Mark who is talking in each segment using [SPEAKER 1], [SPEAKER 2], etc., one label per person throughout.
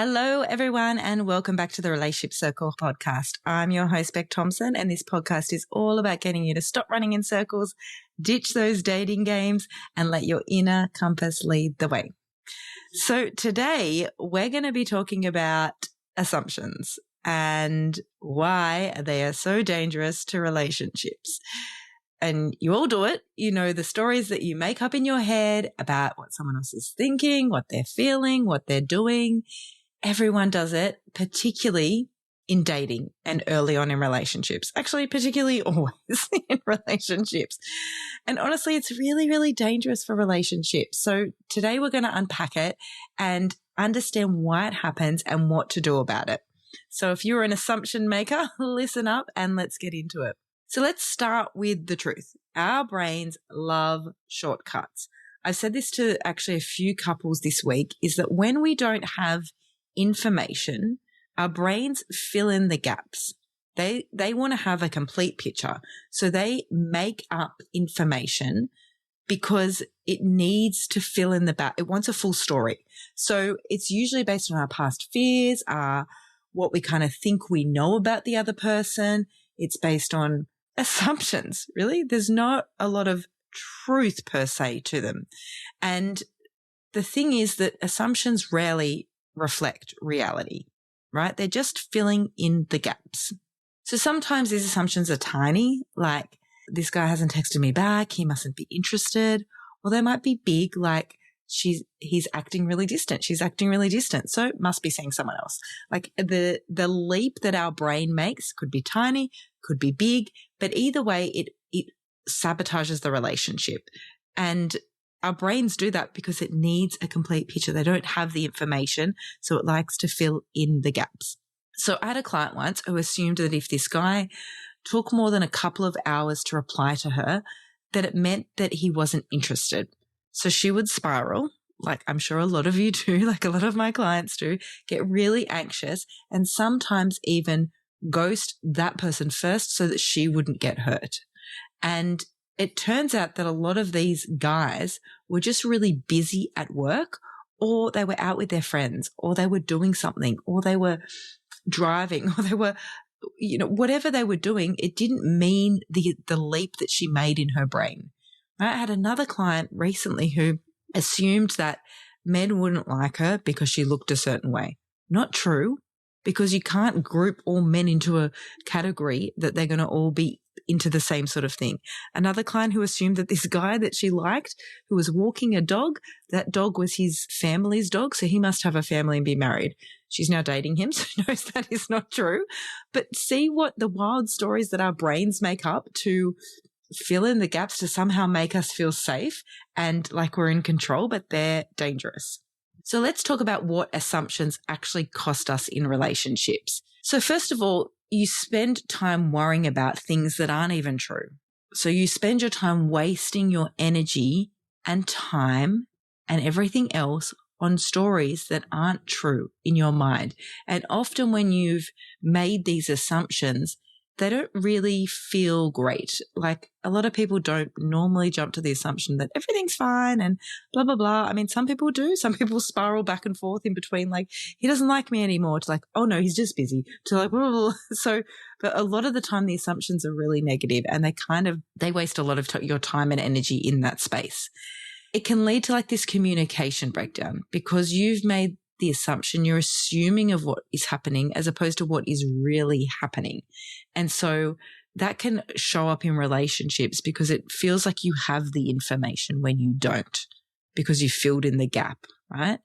[SPEAKER 1] Hello, everyone, and welcome back to the Relationship Circle podcast. I'm your host, Beck Thompson, and this podcast is all about getting you to stop running in circles, ditch those dating games, and let your inner compass lead the way. So today, we're going to be talking about assumptions and why they are so dangerous to relationships. And you all do it. You know, the stories that you make up in your head about what someone else is thinking, what they're feeling, what they're doing. Everyone does it, particularly in dating and early on in relationships. Actually, particularly always in relationships. And honestly, it's really, really dangerous for relationships. So today we're going to unpack it and understand why it happens and what to do about it. So if you're an assumption maker, listen up and let's get into it. So let's start with the truth. Our brains love shortcuts. I've said this to actually a few couples this week, is that when we don't have information, our brains fill in the gaps. They want to have a complete picture. So they make up information because it needs to fill in it wants a full story. So it's usually based on our past fears, what we kind of think we know about the other person. It's based on assumptions, really. There's not a lot of truth per se to them. And the thing is that assumptions rarely reflect reality, right? They're just filling in the gaps. So sometimes these assumptions are tiny, like this guy hasn't texted me back, he mustn't be interested. Or they might be big, like he's acting really distant, she's acting really distant, so must be seeing someone else. Like the leap that our brain makes could be tiny, could be big, but either way, it sabotages the relationship. And our brains do that because it needs a complete picture. They don't have the information, so it likes to fill in the gaps. So I had a client once who assumed that if this guy took more than a couple of hours to reply to her, that it meant that he wasn't interested. So she would spiral, like I'm sure a lot of you do, like a lot of my clients do, get really anxious and sometimes even ghost that person first so that she wouldn't get hurt. And it turns out that a lot of these guys were just really busy at work, or they were out with their friends, or they were doing something, or they were driving, or they were, whatever they were doing, it didn't mean the leap that she made in her brain. I had another client recently who assumed that men wouldn't like her because she looked a certain way. Not true, because you can't group all men into a category that they're going to all be into the same sort of thing. Another client who assumed that this guy that she liked, who was walking a dog, that dog was his family's dog, so he must have a family and be married. She's now dating him, so she knows that is not true. But see what the wild stories that our brains make up to fill in the gaps to somehow make us feel safe and like we're in control, but they're dangerous. So let's talk about what assumptions actually cost us in relationships. So first of all, you spend time worrying about things that aren't even true. So you spend your time wasting your energy and time and everything else on stories that aren't true in your mind. And often when you've made these assumptions, they don't really feel great. Like a lot of people don't normally jump to the assumption that everything's fine and blah, blah, blah. I mean, some people do. Some people spiral back and forth in between, like, he doesn't like me anymore, to like, oh no, he's just busy, to like, blah, blah, blah. So, but a lot of the time the assumptions are really negative and they waste a lot of your time and energy in that space. It can lead to like this communication breakdown because you've made the assumption, you're assuming of what is happening as opposed to what is really happening. And so that can show up in relationships because it feels like you have the information when you don't, because you filled in the gap, right?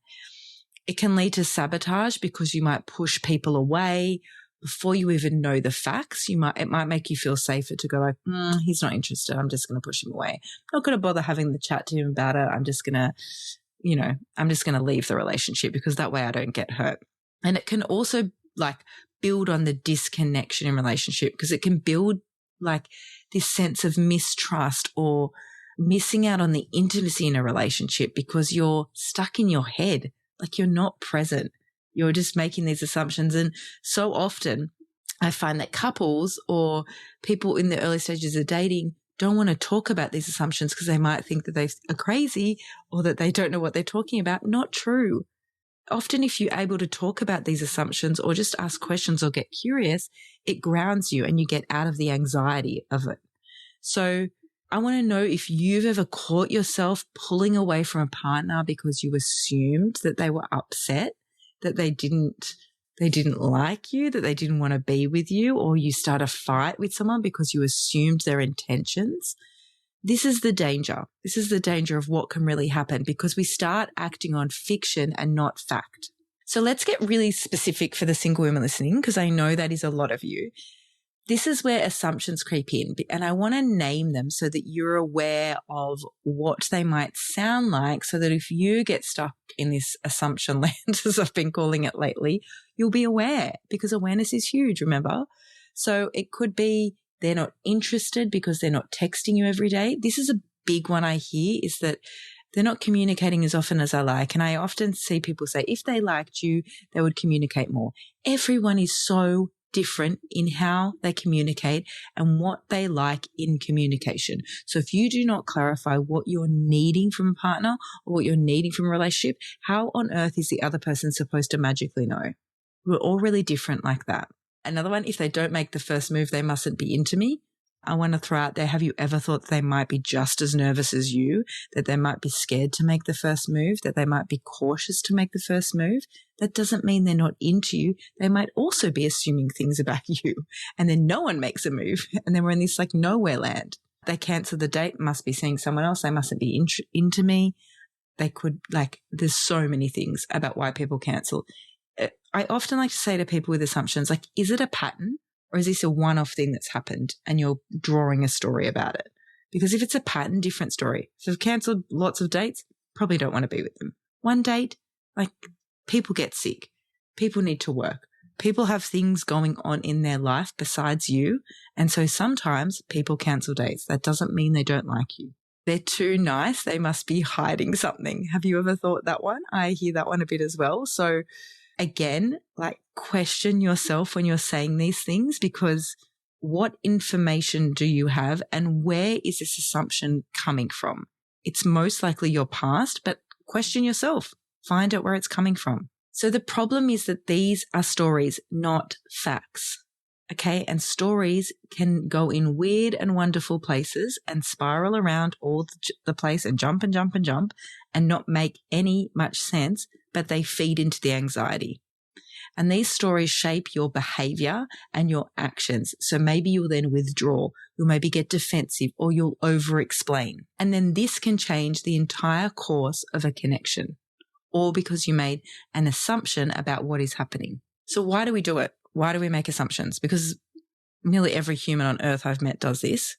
[SPEAKER 1] It can lead to sabotage because you might push people away before you even know the facts. It might make you feel safer to go like, he's not interested, I'm just going to push him away. I'm not going to bother having the chat to him about it. I'm just going to leave the relationship because that way I don't get hurt. And it can also like build on the disconnection in relationship because it can build like this sense of mistrust or missing out on the intimacy in a relationship because you're stuck in your head, like you're not present. You're just making these assumptions. And so often I find that couples or people in the early stages of dating don't want to talk about these assumptions because they might think that they are crazy or that they don't know what they're talking about. Not true. often if you're able to talk about these assumptions or just ask questions or get curious, it grounds you and you get out of the anxiety of it. So I want to know if you've ever caught yourself pulling away from a partner because you assumed that they were upset, that they didn't like you, that they didn't want to be with you, or you start a fight with someone because you assumed their intentions. This is the danger. This is the danger of what can really happen because we start acting on fiction and not fact. So let's get really specific for the single women listening, because I know that is a lot of you. This is where assumptions creep in, and I want to name them so that you're aware of what they might sound like, so that if you get stuck in this assumption land, as I've been calling it lately, you'll be aware, because awareness is huge, remember? So it could be they're not interested because they're not texting you every day. This is a big one I hear, is that they're not communicating as often as I like. And I often see people say, if they liked you, they would communicate more. Everyone is so different in how they communicate and what they like in communication. So if you do not clarify what you're needing from a partner or what you're needing from a relationship, how on earth is the other person supposed to magically know? We're all really different like that. Another one, if they don't make the first move, they mustn't be into me. I want to throw out there, have you ever thought that they might be just as nervous as you, that they might be scared to make the first move, that they might be cautious to make the first move? That doesn't mean they're not into you. They might also be assuming things about you, and then no one makes a move, and then we're in this like nowhere land. They cancel the date, must be seeing someone else. They mustn't be into me. They could, there's so many things about why people cancel. I often like to say to people with assumptions, is it a pattern? Or is this a one-off thing that's happened and you're drawing a story about it? Because if it's a pattern, different story. If they've cancelled lots of dates, probably don't want to be with them. One date, people get sick. People need to work. People have things going on in their life besides you. And so sometimes people cancel dates. That doesn't mean they don't like you. They're too nice. They must be hiding something. Have you ever thought that one? I hear that one a bit as well. So again, question yourself when you're saying these things, because what information do you have and where is this assumption coming from? It's most likely your past, but question yourself. Find out where it's coming from. So the problem is that these are stories, not facts. Okay. And stories can go in weird and wonderful places and spiral around all the place and jump and jump and jump and not make any much sense, but they feed into the anxiety. And these stories shape your behavior and your actions. So maybe you'll then withdraw, you'll maybe get defensive, or you'll over-explain. And then this can change the entire course of a connection, all because you made an assumption about what is happening. So why do we do it? Why do we make assumptions? Because nearly every human on earth I've met does this.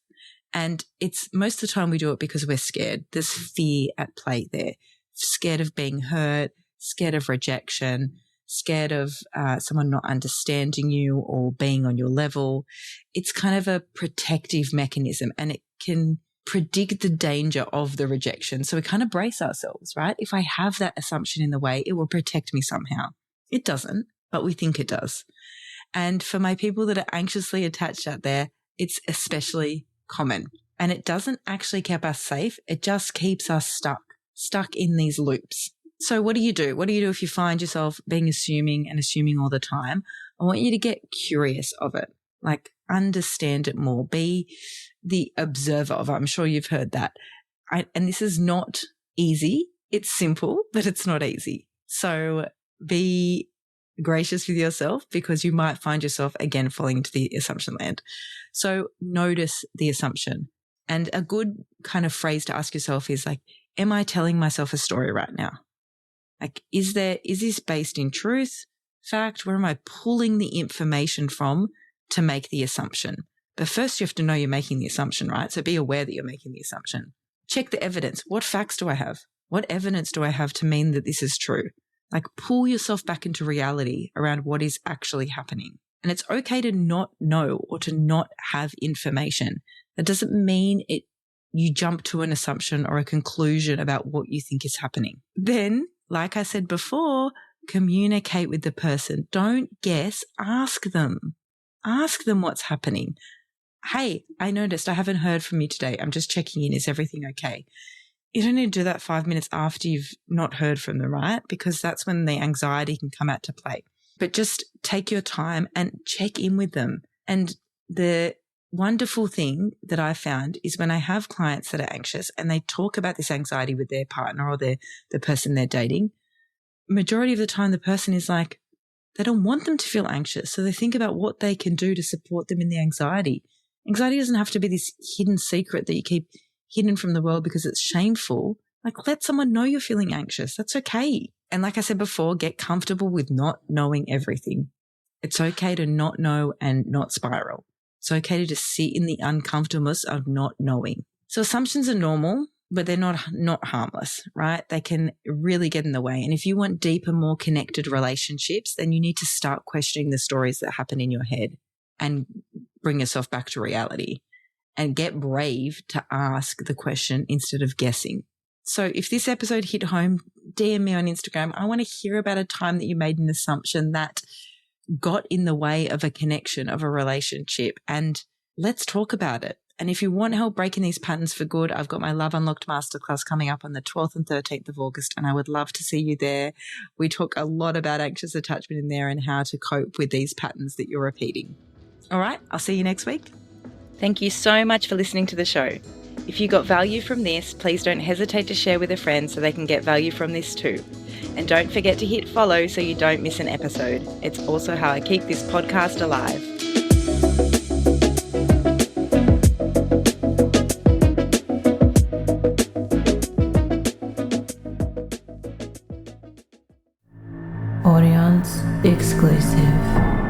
[SPEAKER 1] And it's most of the time we do it because we're scared. There's fear at play there. Scared of being hurt, scared of rejection, scared of someone not understanding you or being on your level. It's kind of a protective mechanism, and it can predict the danger of the rejection. So we kind of brace ourselves, right? If I have that assumption in the way, it will protect me somehow. It doesn't, but we think it does. And for my people that are anxiously attached out there, it's especially common. And it doesn't actually keep us safe. It just keeps us stuck in these loops. So what do you do? What do you do if you find yourself being assuming all the time? I want you to get curious of it, understand it more, be the observer of it. I'm sure you've heard that. And this is not easy. It's simple, but it's not easy. So be gracious with yourself, because you might find yourself again falling into the assumption land. So notice the assumption. And a good kind of phrase to ask yourself is am I telling myself a story right now? Is this based in truth, fact? Where am I pulling the information from to make the assumption? But first you have to know you're making the assumption, right? So be aware that you're making the assumption. Check the evidence. What facts do I have? What evidence do I have to mean that this is true? Pull yourself back into reality around what is actually happening. And it's okay to not know or to not have information. That doesn't mean you jump to an assumption or a conclusion about what you think is happening. Then, like I said before, communicate with the person. Don't guess. Ask them. Ask them what's happening. Hey, I noticed I haven't heard from you today. I'm just checking in. Is everything okay? you don't need to do that 5 minutes after you've not heard from them, right? Because that's when the anxiety can come out to play. But just take your time and check in with them. And the wonderful thing that I found is when I have clients that are anxious and they talk about this anxiety with their partner or the person they're dating, majority of the time the person is like, they don't want them to feel anxious. So they think about what they can do to support them in the anxiety. Anxiety doesn't have to be this hidden secret that you keep hidden from the world because it's shameful. Like, let someone know you're feeling anxious. That's okay. And like I said before, get comfortable with not knowing everything. It's okay to not know and not spiral. It's okay to just sit in the uncomfortableness of not knowing. So assumptions are normal, but they're not harmless, right? They can really get in the way. And if you want deeper, more connected relationships, then you need to start questioning the stories that happen in your head and bring yourself back to reality and get brave to ask the question instead of guessing. So if this episode hit home, DM me on Instagram. I want to hear about a time that you made an assumption that got in the way of a connection, of a relationship, and let's talk about it. And if you want help breaking these patterns for good, I've got my Love Unlocked Masterclass coming up on the 12th and 13th of August, and I would love to see you there. We talk a lot about anxious attachment in there and how to cope with these patterns that you're repeating. All right, I'll see you next week. Thank you so much for listening to the show. If you got value from this, please don't hesitate to share with a friend so they can get value from this too. And don't forget to hit follow so you don't miss an episode. It's also how I keep this podcast alive.
[SPEAKER 2] Audience exclusive.